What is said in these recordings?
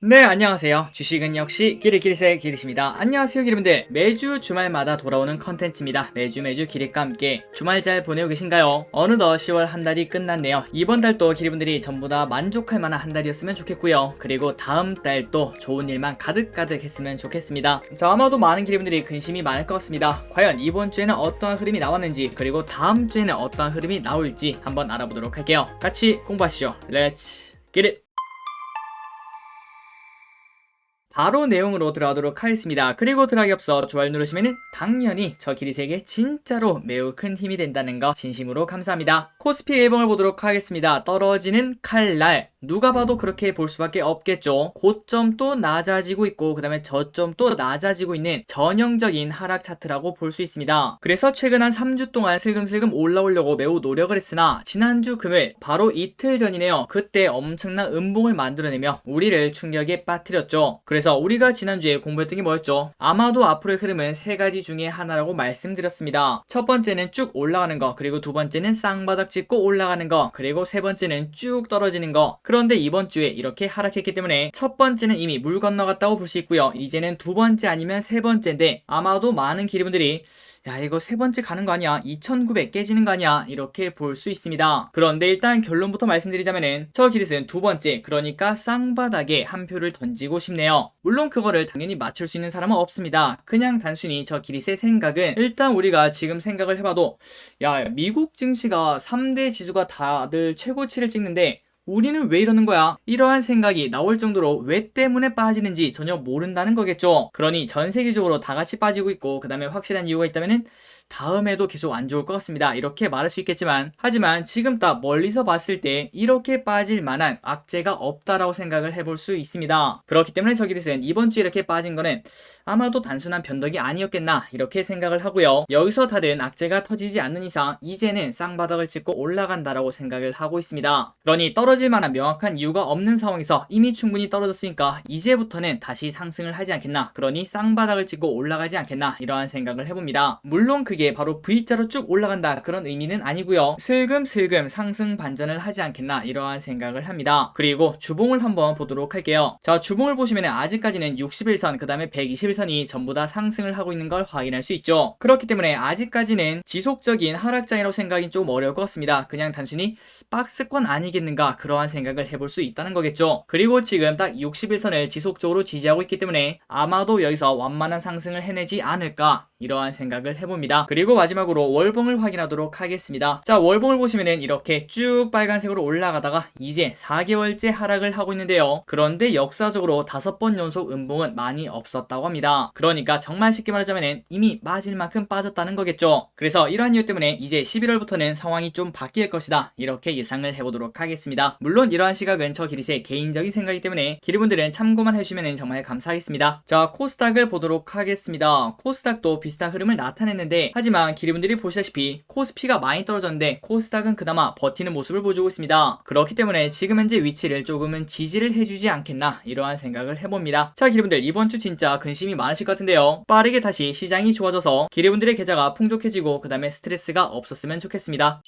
네, 안녕하세요. 주식은 역시 기리기리세 기리십니다. 안녕하세요, 기리분들. 매주 주말마다 돌아오는 컨텐츠입니다. 매주 기리과 함께 주말 잘 보내고 계신가요? 어느덧 10월 한 달이 끝났네요. 이번 달도 기리분들이 전부 다 만족할 만한 한 달이었으면 좋겠고요. 그리고 다음 달도 좋은 일만 가득가득 했으면 좋겠습니다. 자, 아마도 많은 기리분들이 근심이 많을 것 같습니다. 과연 이번 주에는 어떠한 흐름이 나왔는지, 그리고 다음 주에는 어떠한 흐름이 나올지 한번 알아보도록 할게요. 같이 공부하시죠. Let's get it! 바로 내용으로 들어가도록 하겠습니다. 그리고 들어가기 앞서 좋아요 누르시면은 당연히 저 기리세에게 진짜로 매우 큰 힘이 된다는 거 진심으로 감사합니다. 코스피 일봉을 보도록 하겠습니다. 떨어지는 칼날, 누가 봐도 그렇게 볼 수밖에 없겠죠. 고점도 낮아지고 있고 그 다음에 저점도 낮아지고 있는 전형적인 하락 차트라고 볼 수 있습니다. 그래서 최근 한 3주 동안 슬금슬금 올라오려고 매우 노력을 했으나 지난주 금요일 바로 이틀 전이네요. 그때 엄청난 음봉을 만들어내며 우리를 충격에 빠뜨렸죠. 그래서 우리가 지난주에 공부했던 게 뭐였죠? 아마도 앞으로의 흐름은 세 가지 중에 하나라고 말씀드렸습니다. 첫 번째는 쭉 올라가는 거, 그리고 두 번째는 쌍바닥 짚고 올라가는 거, 그리고 세 번째는 쭉 떨어지는 거. 그런데 이번 주에 이렇게 하락했기 때문에 첫 번째는 이미 물 건너갔다고 볼 수 있고요. 이제는 두 번째 아니면 세 번째인데 아마도 많은 기리분들이 야, 이거 세 번째 가는 거 아니야? 2900 깨지는 거 아니야? 이렇게 볼 수 있습니다. 그런데 일단 결론부터 말씀드리자면은 저 기릿은 두 번째, 그러니까 쌍바닥에 한 표를 던지고 싶네요. 물론 그거를 당연히 맞출 수 있는 사람은 없습니다. 그냥 단순히 저 기릿의 생각은 일단 우리가 지금 생각을 해봐도 야, 미국 증시가 3대 지수가 다들 최고치를 찍는데 우리는 왜 이러는 거야? 이러한 생각이 나올 정도로 왜 때문에 빠지는지 전혀 모른다는 거겠죠. 그러니 전 세계적으로 다 같이 빠지고 있고 그 다음에 확실한 이유가 있다면은 다음에도 계속 안 좋을 것 같습니다. 이렇게 말할 수 있겠지만 하지만 지금 딱 멀리서 봤을 때 이렇게 빠질 만한 악재가 없다라고 생각을 해볼 수 있습니다. 그렇기 때문에 저기들은 이번 주에 이렇게 빠진 거는 아마도 단순한 변덕이 아니었겠나 이렇게 생각을 하고요. 여기서 다른 악재가 터지지 않는 이상 이제는 쌍바닥을 짚고 올라간다라고 생각을 하고 있습니다. 그러니 떨어질 만한 명확한 이유가 없는 상황에서 이미 충분히 떨어졌으니까 이제부터는 다시 상승을 하지 않겠나, 그러니 쌍바닥을 짚고 올라가지 않겠나 이러한 생각을 해봅니다. 물론 그게 바로 V자로 쭉 올라간다 그런 의미는 아니고요. 슬금슬금 상승 반전을 하지 않겠나 이러한 생각을 합니다. 그리고 주봉을 한번 보도록 할게요. 자, 주봉을 보시면 아직까지는 61선 그 다음에 121선이 전부 다 상승을 하고 있는 걸 확인할 수 있죠. 그렇기 때문에 아직까지는 지속적인 하락장이라고 생각이 좀 어려울 것 같습니다. 그냥 단순히 박스권 아니겠는가 그러한 생각을 해볼 수 있다는 거겠죠. 그리고 지금 딱 61선을 지속적으로 지지하고 있기 때문에 아마도 여기서 완만한 상승을 해내지 않을까 이러한 생각을 해봅니다. 그리고 마지막으로 월봉을 확인하도록 하겠습니다. 자, 월봉을 보시면은 이렇게 쭉 빨간색으로 올라가다가 이제 4개월째 하락을 하고 있는데요. 그런데 역사적으로 5번 연속 음봉은 많이 없었다고 합니다. 그러니까 정말 쉽게 말하자면은 이미 빠질 만큼 빠졌다는 거겠죠. 그래서 이러한 이유 때문에 이제 11월부터는 상황이 좀 바뀔 것이다 이렇게 예상을 해보도록 하겠습니다. 물론 이러한 시각은 저 기릿의 개인적인 생각이기 때문에 기리분들은 참고만 해주시면 정말 감사하겠습니다. 자, 코스닥을 보도록 하겠습니다. 코스닥도 비슷한 흐름을 나타냈는데 하지만 기리분들이 보시다시피 코스피가 많이 떨어졌는데 코스닥은 그나마 버티는 모습을 보여주고 있습니다. 그렇기 때문에 지금 현재 위치를 조금은 지지를 해주지 않겠나 이러한 생각을 해봅니다. 자, 기리분들 이번 주 진짜 근심이 많으실 것 같은데요. 빠르게 다시 시장이 좋아져서 기리분들의 계좌가 풍족해지고 그 다음에 스트레스가 없었으면 좋겠습니다.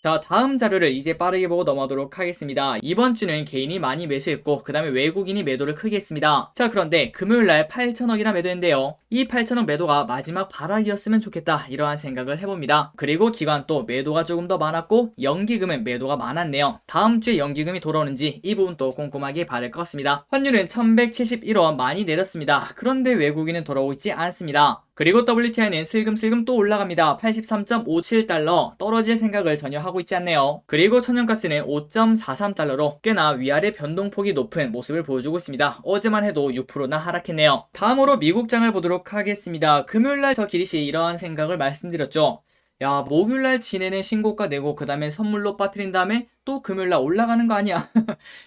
자, 다음 자료를 이제 빠르게 보고 넘어가도록 하겠습니다. 이번 주는 개인이 많이 매수했고 그 다음에 외국인이 매도를 크게 했습니다. 자, 그런데 금요일날 8천억이나 매도했는데요. 이 8천억 매도가 마지막 발악이었으면 좋겠다 이러한 생각을 해봅니다. 그리고 기관도 매도가 조금 더 많았고 연기금은 매도가 많았네요. 다음 주에 연기금이 돌아오는지 이 부분도 꼼꼼하게 봐야 될 것 같습니다. 환율은 1171원 많이 내렸습니다. 그런데 외국인은 돌아오고 있지 않습니다. 그리고 WTI는 슬금슬금 또 올라갑니다. 83.57달러 떨어질 생각을 전혀 하고 있지 않네요. 그리고 천연가스는 5.43달러로 꽤나 위아래 변동폭이 높은 모습을 보여주고 있습니다. 어제만 해도 6%나 하락했네요. 다음으로 미국장을 보도록 하겠습니다. 금요일날 저 기릿이 이러한 생각을 말씀드렸죠. 야, 목요일날 지내는 신고가 내고 그 다음에 선물로 빠뜨린 다음에 또 금요일날 올라가는 거 아니야?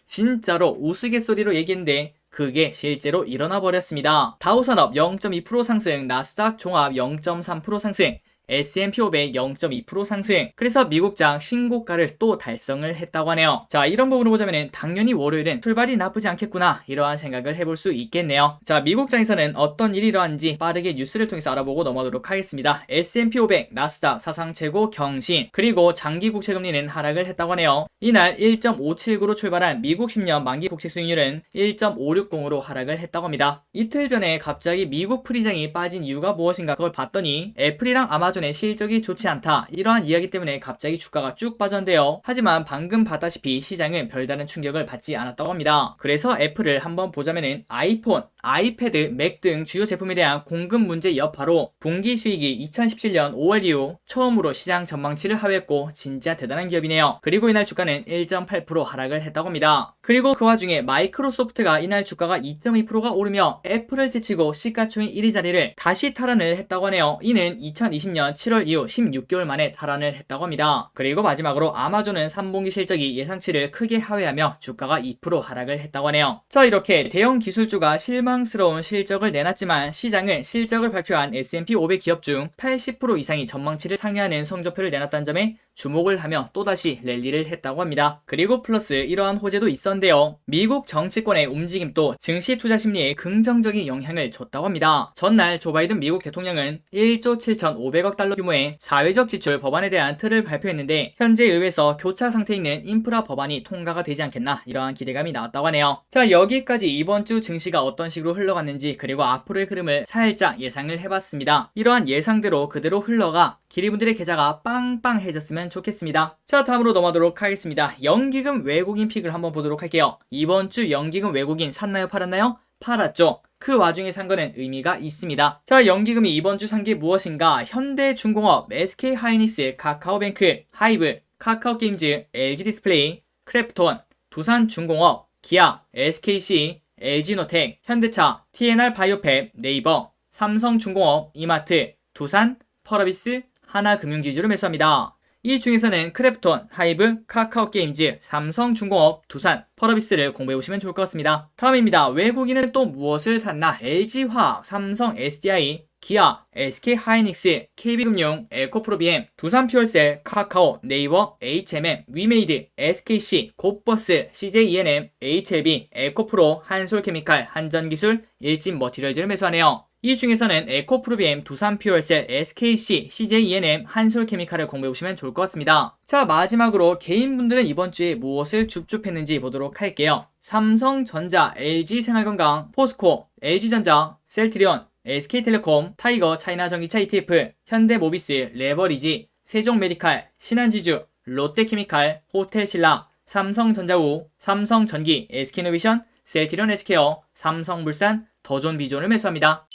진짜로 우스갯소리로 얘기했는데 그게 실제로 일어나 버렸습니다. 다우산업 0.2% 상승, 나스닥 종합 0.3% 상승, S&P 500 0.2% 상승. 그래서 미국장 신고가를 또 달성을 했다고 하네요. 자, 이런 부분을 보자면은 당연히 월요일은 출발이 나쁘지 않겠구나, 이러한 생각을 해볼 수 있겠네요. 자, 미국장에서는 어떤 일이 일어났는지 빠르게 뉴스를 통해서 알아보고 넘어가도록 하겠습니다. S&P 500 나스닥 사상 최고 경신, 그리고 장기 국채 금리는 하락을 했다고 하네요. 이날 1.579로 출발한 미국 10년 만기 국채 수익률은 1.560으로 하락을 했다고 합니다. 이틀 전에 갑자기 미국 프리장이 빠진 이유가 무엇인가 그걸 봤더니 애플이랑 아마존의 실적이 좋지 않다, 이러한 이야기 때문에 갑자기 주가가 쭉 빠졌는데요. 하지만 방금 봤다시피 시장은 별다른 충격을 받지 않았다고 합니다. 그래서 애플을 한번 보자면은 아이폰, 아이패드, 맥 등 주요 제품에 대한 공급 문제 여파로 분기 수익이 2017년 5월 이후 처음으로 시장 전망치를 하회했고 진짜 대단한 기업이네요. 그리고 이날 주가는 1.8% 하락을 했다고 합니다. 그리고 그 와중에 마이크로소프트가 이날 주가가 2.2%가 오르며 애플을 제치고 시가총액 1위 자리를 다시 탈환을 했다고 하네요. 이는 2020년 7월 이후 16개월 만에 탈환을 했다고 합니다. 그리고 마지막으로 아마존은 3분기 실적이 예상치를 크게 하회하며 주가가 2% 하락을 했다고 하네요. 자, 이렇게 대형 기술주가 실망스러운 실적을 내놨지만 시장은 실적을 발표한 S&P 500 기업 중 80% 이상이 전망치를 상회하는 성적표를 내놨다는 점에 주목을 하며 또다시 랠리를 했다고 합니다. 그리고 플러스 이러한 호재도 있었는데요. 미국 정치권의 움직임도 증시 투자 심리에 긍정적인 영향을 줬다고 합니다. 전날 조 바이든 미국 대통령은 1조 7,500억 달러 규모의 사회적 지출 법안에 대한 틀을 발표했는데 현재 의회에서 교차 상태에 있는 인프라 법안이 통과가 되지 않겠나, 이러한 기대감이 나왔다고 하네요. 자, 여기까지 이번 주 증시가 어떤 식으로 흘러갔는지 그리고 앞으로의 흐름을 살짝 예상을 해봤습니다. 이러한 예상대로 그대로 흘러가 기리분들의 계좌가 빵빵해졌으면 좋겠습니다. 자, 다음으로 넘어가도록 하겠습니다. 연기금 외국인 픽을 한번 보도록 할게요. 이번 주 연기금 외국인 샀나요, 팔았나요? 팔았죠. 그 와중에 산 거는 의미가 있습니다. 자, 연기금이 이번 주 산 게 무엇인가? 현대중공업, SK하이닉스, 카카오뱅크, 하이브, 카카오게임즈, LG디스플레이, 크래프톤, 두산중공업, 기아, SKC, LG노텍, 현대차, TNR바이오팹, 네이버, 삼성중공업, 이마트, 두산, 펄어비스, 하나금융지주를 매수합니다. 이 중에서는 크래프톤, 하이브, 카카오게임즈, 삼성중공업, 두산, 펄어비스를 공부해보시면 좋을 것 같습니다. 다음입니다. 외국인은 또 무엇을 샀나? LG화학, 삼성 SDI, 기아, SK하이닉스, KB금융, 에코프로비엠, 두산퓨얼셀, 카카오, 네이버, HMM, 위메이드, SKC, 곱버스, CJENM, HLB, 에코프로, 한솔케미칼, 한전기술, 일진머티리얼즈를 매수하네요. 이 중에서는 에코프로비엠, 두산퓨얼셀, SKC, CJENM, 한솔케미칼을 공부해보시면 좋을 것 같습니다. 자, 마지막으로 개인분들은 이번 주에 무엇을 줍줍했는지 보도록 할게요. 삼성전자, LG생활건강, 포스코, LG전자, 셀트리온, SK텔레콤, 타이거 차이나전기차 ETF, 현대모비스, 레버리지, 세종메디칼, 신한지주, 롯데케미칼, 호텔신라, 삼성전자우, 삼성전기, SK이노베이션, 셀트리온 SK어, 삼성물산, 더존비존을 매수합니다.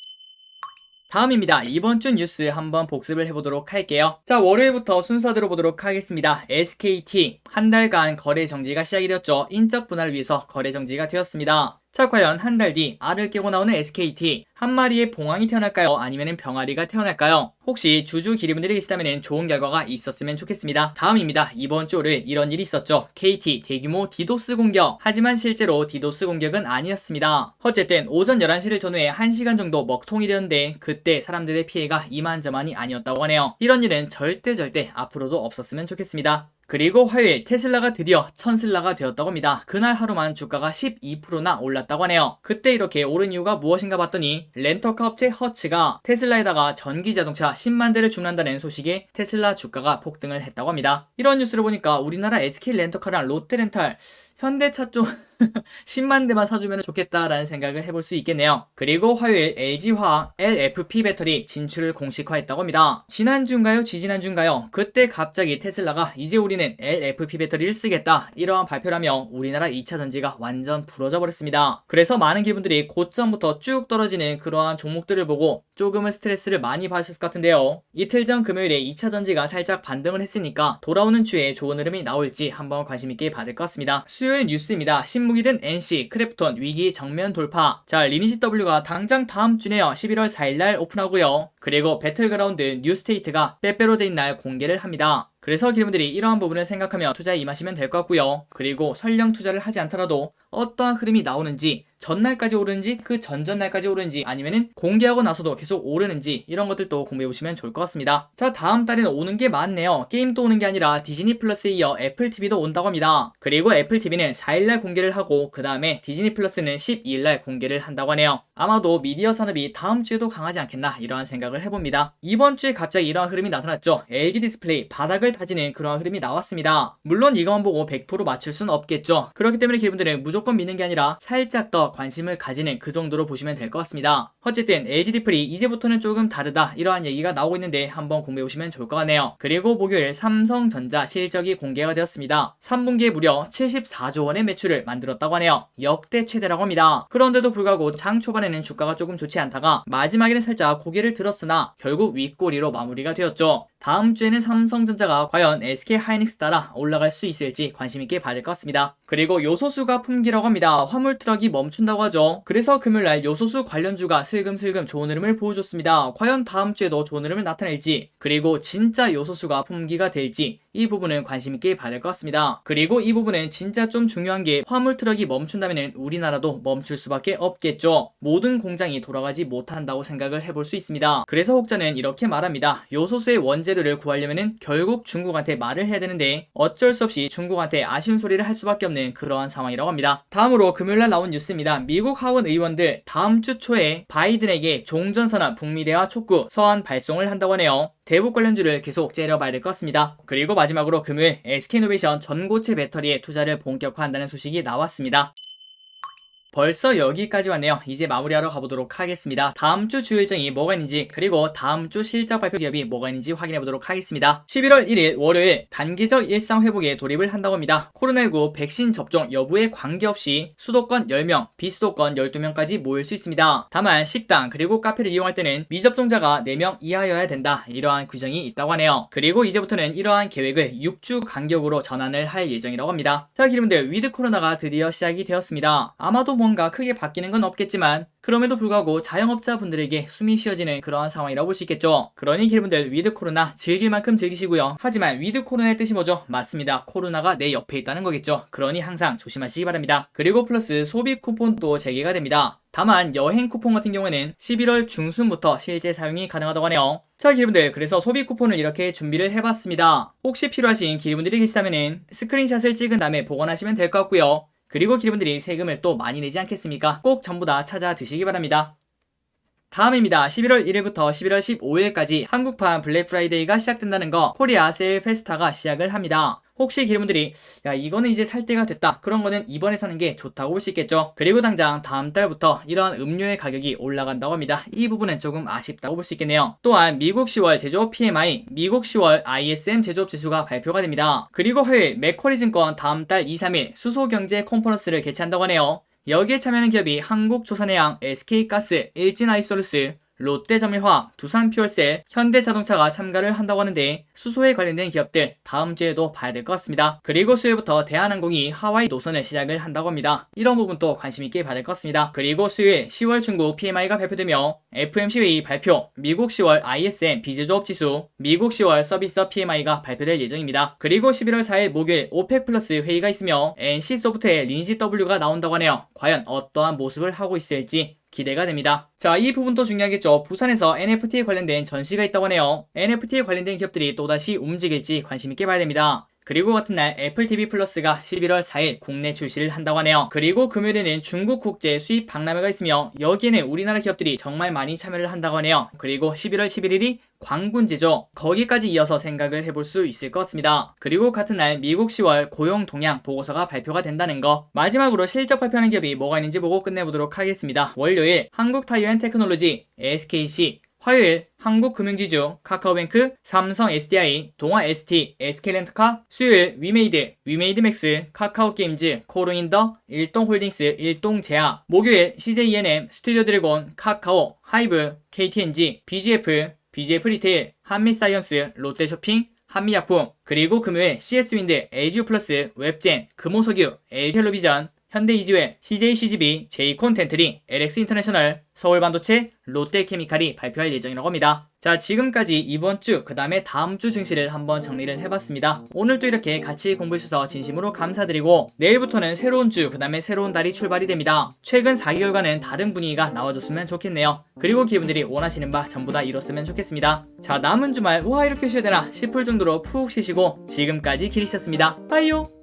다음입니다. 이번 주 뉴스 한번 복습을 해보도록 할게요. 자, 월요일부터 순서대로 보도록 하겠습니다. SKT 한 달간 거래 정지가 시작이 되었죠. 인적 분할을 위해서 거래 정지가 되었습니다. 자, 과연 한 달 뒤 알을 깨고 나오는 SKT 한 마리의 봉황이 태어날까요? 아니면 병아리가 태어날까요? 혹시 주주 기리분들이 계시다면 좋은 결과가 있었으면 좋겠습니다. 다음입니다. 이번 주 월요일 이런 일이 있었죠. KT 대규모 디도스 공격. 하지만 실제로 디도스 공격은 아니었습니다. 어쨌든 오전 11시를 전후에 1시간 정도 먹통이 되었는데 그때 사람들의 피해가 이만저만이 아니었다고 하네요. 이런 일은 절대 앞으로도 없었으면 좋겠습니다. 그리고 화요일 테슬라가 드디어 천슬라가 되었다고 합니다. 그날 하루만 주가가 12%나 올랐다고 하네요. 그때 이렇게 오른 이유가 무엇인가 봤더니 렌터카 업체 허츠가 테슬라에다가 전기자동차 10만 대를 주문한다는 소식에 테슬라 주가가 폭등을 했다고 합니다. 이런 뉴스를 보니까 우리나라 SK 렌터카랑 롯데렌탈, 현대차 쪽 10만 대만 사주면 좋겠다라는 생각을 해볼 수 있겠네요. 그리고 화요일 LG화학 LFP 배터리 진출을 공식화했다고 합니다. 지난주인가요? 지지난주인가요? 그때 갑자기 테슬라가 이제 우리는 LFP 배터리를 쓰겠다, 이러한 발표를 하며 우리나라 2차 전지가 완전 부러져 버렸습니다. 그래서 많은 기분들이 고점부터 쭉 떨어지는 그러한 종목들을 보고 조금은 스트레스를 많이 받으셨을 것 같은데요. 이틀 전 금요일에 2차 전지가 살짝 반등을 했으니까 돌아오는 주에 좋은 흐름이 나올지 한번 관심있게 봐야 될 것 같습니다. 수요일 뉴스입니다. 신무기든 NC, 크래프톤 위기 정면 돌파. 자, 리니지 W가 당장 다음 주네요. 11월 4일날 오픈하고요. 그리고 배틀그라운드 뉴스테이트가 빼빼로 데인 날 공개를 합니다. 그래서 기분들이 이러한 부분을 생각하며 투자에 임하시면 될 것 같고요. 그리고 설령 투자를 하지 않더라도 어떠한 흐름이 나오는지 전날까지 오르는지 그 전전날까지 오르는지 아니면은 공개하고 나서도 계속 오르는지 이런 것들도 공부해보시면 좋을 것 같습니다. 자, 다음 달에는 오는 게 많네요. 게임도 오는 게 아니라 디즈니 플러스에 이어 애플 TV도 온다고 합니다. 그리고 애플 TV는 4일날 공개를 하고 그 다음에 디즈니 플러스는 12일날 공개를 한다고 하네요. 아마도 미디어 산업이 다음 주에도 강하지 않겠나 이러한 생각을 해봅니다. 이번 주에 갑자기 이러한 흐름이 나타났죠. LG 디스플레이 바닥을 다지는 그러한 흐름이 나왔습니다. 물론 이것만 보고 100% 맞출 수는 없겠죠. 그렇기 때문에 여러분들은 무조건 믿는 게 아니라 살짝 더 관심을 가지는 그 정도로 보시면 될 것 같습니다. 어쨌든 LG 디플이 이제부터는 조금 다르다 이러한 얘기가 나오고 있는데 한번 공부해보시면 좋을 것 같네요. 그리고 목요일 삼성전자 실적이 공개가 되었습니다. 3분기에 무려 74조 원의 매출을 만들었다고 하네요. 역대 최대라고 합니다. 그런데도 불구하고 장 초반에는 주가가 조금 좋지 않다가 마지막에는 살짝 고개를 들었으나 결국 윗꼬리로 마무리가 되었죠. 다음 주에는 삼성전자가 과연 SK하이닉스 따라 올라갈 수 있을지 관심있게 봐야 될 것 같습니다. 그리고 요소수가 품귀라고 합니다. 화물트럭이 멈춘다고 하죠. 그래서 금요일날 요소수 관련주가 슬금슬금 좋은 흐름을 보여줬습니다. 과연 다음 주에도 좋은 흐름을 나타낼지, 그리고 진짜 요소수가 품귀가 될지 이 부분은 관심있게 봐야 될 것 같습니다. 그리고 이 부분은 진짜 좀 중요한 게 화물트럭이 멈춘다면 우리나라도 멈출 수밖에 없겠죠. 모든 공장이 돌아가지 못한다고 생각을 해볼 수 있습니다. 그래서 혹자는 이렇게 말합니다. 요소수의 원재료를 구하려면 결국 중국한테 말을 해야 되는데 어쩔 수 없이 중국한테 아쉬운 소리를 할 수밖에 없는 그러한 상황이라고 합니다. 다음으로 금요일날 나온 뉴스입니다. 미국 하원 의원들 다음 주 초에 바이든에게 종전선언 북미 대화 촉구 서한 발송을 한다고 하네요. 대북 관련주를 계속 째려봐야 될 것 같습니다. 그리고 마지막으로 금요일 SK이노베이션 전고체 배터리에 투자를 본격화한다는 소식이 나왔습니다. 벌써 여기까지 왔네요. 이제 마무리하러 가보도록 하겠습니다. 다음 주 주요 일정이 뭐가 있는지, 그리고 다음 주 실적 발표 기업이 뭐가 있는지 확인해보도록 하겠습니다. 11월 1일 월요일 단기적 일상 회복에 돌입을 한다고 합니다. 코로나19 백신 접종 여부에 관계없이 수도권 10명, 비수도권 12명까지 모일 수 있습니다. 다만 식당 그리고 카페를 이용할 때는 미접종자가 4명 이하여야 된다, 이러한 규정이 있다고 하네요. 그리고 이제부터는 이러한 계획을 6주 간격으로 전환을 할 예정이라고 합니다. 자, 여러분들, 위드 코로나가 드디어 시작이 되었습니다. 아마도 뭔가 크게 바뀌는 건 없겠지만 그럼에도 불구하고 자영업자분들에게 숨이 쉬어지는 그러한 상황이라고 볼 수 있겠죠. 그러니 여러분들, 위드 코로나 즐길 만큼 즐기시고요. 하지만 위드 코로나의 뜻이 뭐죠? 맞습니다. 코로나가 내 옆에 있다는 거겠죠. 그러니 항상 조심하시기 바랍니다. 그리고 플러스 소비 쿠폰도 재개가 됩니다. 다만 여행 쿠폰 같은 경우에는 11월 중순부터 실제 사용이 가능하다고 하네요. 자, 여러분들, 그래서 소비 쿠폰을 이렇게 준비를 해봤습니다. 혹시 필요하신 기분들이 계시다면 스크린샷을 찍은 다음에 보관하시면 될 것 같고요. 그리고 기분들이 세금을 또 많이 내지 않겠습니까? 꼭 전부 다 찾아 드시기 바랍니다. 다음입니다. 11월 1일부터 11월 15일까지 한국판 블랙 프라이데이가 시작된다는 거, 코리아 세일 페스타가 시작을 합니다. 혹시 기분들이 야, 이거는 이제 살 때가 됐다, 그런 거는 이번에 사는 게 좋다고 볼 수 있겠죠. 그리고 당장 다음 달부터 이러한 음료의 가격이 올라간다고 합니다. 이 부분은 조금 아쉽다고 볼 수 있겠네요. 또한 미국 10월 제조업 PMI, 미국 10월 ISM 제조업 지수가 발표가 됩니다. 그리고 화요일 맥쿼리 증권 다음 달 2, 3일 수소경제 컨퍼런스를 개최한다고 하네요. 여기에 참여하는 기업이 한국조선해양, SK가스, 일진아이솔루스, 롯데점유화학, 두산퓨얼셀, 현대자동차가 참가를 한다고 하는데 수소에 관련된 기업들 다음 주에도 봐야 될 것 같습니다. 그리고 수요일부터 대한항공이 하와이 노선을 시작을 한다고 합니다. 이런 부분도 관심있게 봐야 될 것 같습니다. 그리고 수요일 10월 중국 PMI가 발표되며 FMCA 발표, 미국 10월 ISM 비제조업 지수, 미국 10월 서비스업 PMI가 발표될 예정입니다. 그리고 11월 4일 목요일 오펙 플러스 회의가 있으며 NC소프트의 린지 W가 나온다고 하네요. 과연 어떠한 모습을 하고 있을지 기대가 됩니다. 자, 이 부분도 중요하겠죠. 부산에서 NFT에 관련된 전시가 있다고 하네요. NFT에 관련된 기업들이 또다시 움직일지 관심있게 봐야 됩니다. 그리고 같은 날 애플 TV 플러스가 11월 4일 국내 출시를 한다고 하네요. 그리고 금요일에는 중국 국제 수입 박람회가 있으며 여기에는 우리나라 기업들이 정말 많이 참여를 한다고 하네요. 그리고 11월 11일이 광군제죠. 거기까지 이어서 생각을 해볼 수 있을 것 같습니다. 그리고 같은 날 미국 10월 고용 동향 보고서가 발표가 된다는 거. 마지막으로 실적 발표하는 기업이 뭐가 있는지 보고 끝내보도록 하겠습니다. 월요일 한국타이어앤테크놀로지, SKC, 화요일 한국금융지주, 카카오뱅크, 삼성 SDI, 동아ST, SK렌터카, 수요일 위메이드, 위메이드맥스, 카카오게임즈, 코로인더, 일동홀딩스, 일동제야, 목요일 CJENM, 스튜디오드래곤, 카카오, 하이브, KTNG, BGF, BGF리테일, 한미사이언스, 롯데쇼핑, 한미약품, 그리고 금요일 CS윈드, LG유플러스, 웹젠, 금호석유, LG텔레비전, 현대이지웨, CJCGV, J콘텐트리, LX인터내셔널, 서울반도체, 롯데케미칼이 발표할 예정이라고 합니다. 자, 지금까지 이번 주, 그 다음에 다음 주 증시를 한번 정리를 해봤습니다. 오늘도 이렇게 같이 공부해주셔서 진심으로 감사드리고, 내일부터는 새로운 주, 그 다음에 새로운 달이 출발이 됩니다. 최근 4개월간은 다른 분위기가 나와줬으면 좋겠네요. 그리고 기분들이 원하시는 바 전부 다 이뤘으면 좋겠습니다. 자, 남은 주말 와 이렇게 쉬어야 되나 싶을 정도로 푹 쉬시고 지금까지 기리셨습니다. 빠이요.